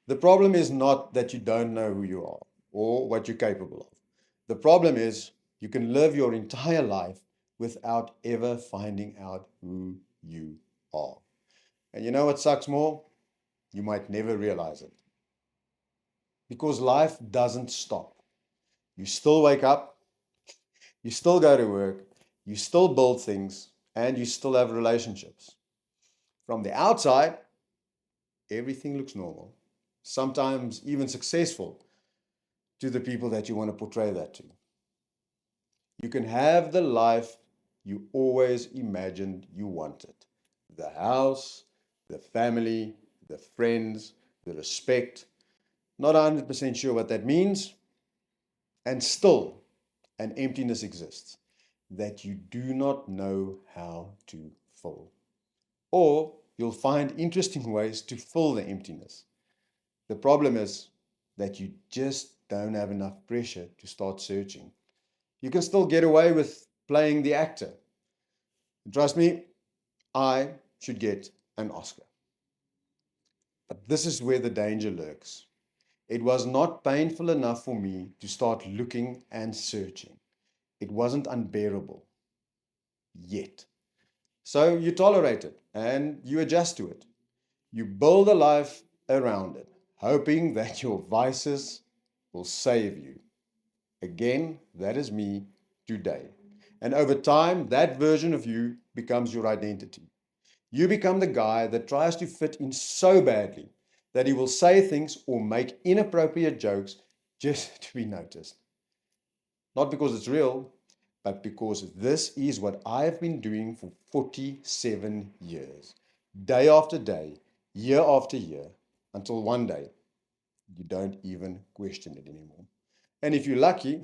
The problem is not that you don't know who you are or what you're capable of. The problem is you can live your entire life without ever finding out who you are. And you know what sucks more? You might never realize it. Because life doesn't stop. You still wake up, you still go to work, you still build things, and you still have relationships. From the outside, everything looks normal, sometimes even successful to the people that you want to portray that to. You can have the life you always imagined you wanted: the house, the family, the friends, the respect. Not 100% sure what that means, and still an emptiness exists that you do not know how to fill. Or you'll find interesting ways to fill the emptiness. The problem is that you just don't have enough pressure to start searching. You can still get away with playing the actor. Trust me, I should get an Oscar. But this is where the danger lurks. It was not painful enough for me to start looking and searching. It wasn't unbearable yet. So you tolerate it and you adjust to it. You build a life around it, hoping that your vices will save you. Again, that is me today. And over time, that version of you becomes your identity. You become the guy that tries to fit in so badly that he will say things or make inappropriate jokes just to be noticed. Not because it's real, but because this is what I've been doing for 47 years, day after day, year after year, until one day you don't even question it anymore. And if you're lucky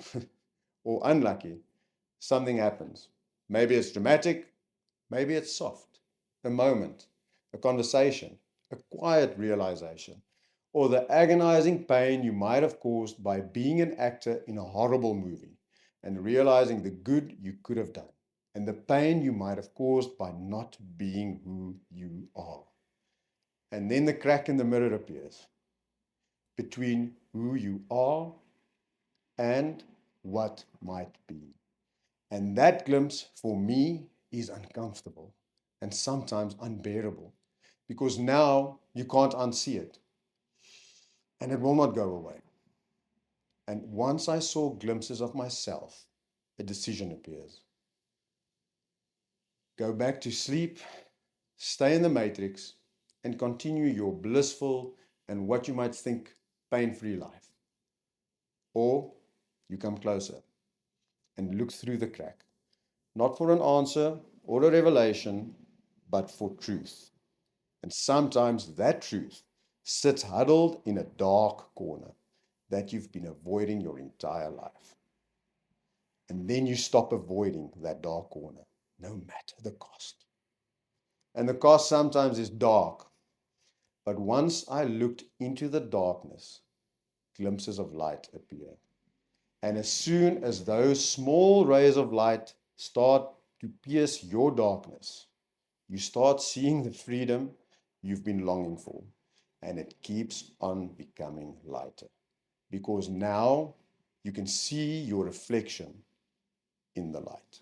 or unlucky, something happens. Maybe it's dramatic, maybe it's soft, a moment, a conversation, a quiet realization, or the agonizing pain you might have caused by being an actor in a horrible movie and realizing the good you could have done, and the pain you might have caused by not being who you are. And then the crack in the mirror appears between who you are and what might be. And that glimpse for me is uncomfortable and sometimes unbearable because now you can't unsee it and it will not go away. And once I saw glimpses of myself, a decision appears: go back to sleep, stay in the matrix, and continue your blissful and what you might think pain free life. Or you come closer and look through the crack, not for an answer or a revelation, but for truth. And sometimes that truth sits huddled in a dark corner that you've been avoiding your entire life. And then you stop avoiding that dark corner, no matter the cost. And the cost sometimes is dark. But once I looked into the darkness, glimpses of light appear. And as soon as those small rays of light start to pierce your darkness, you start seeing the freedom you've been longing for. And it keeps on becoming lighter. Because now you can see your reflection in the light.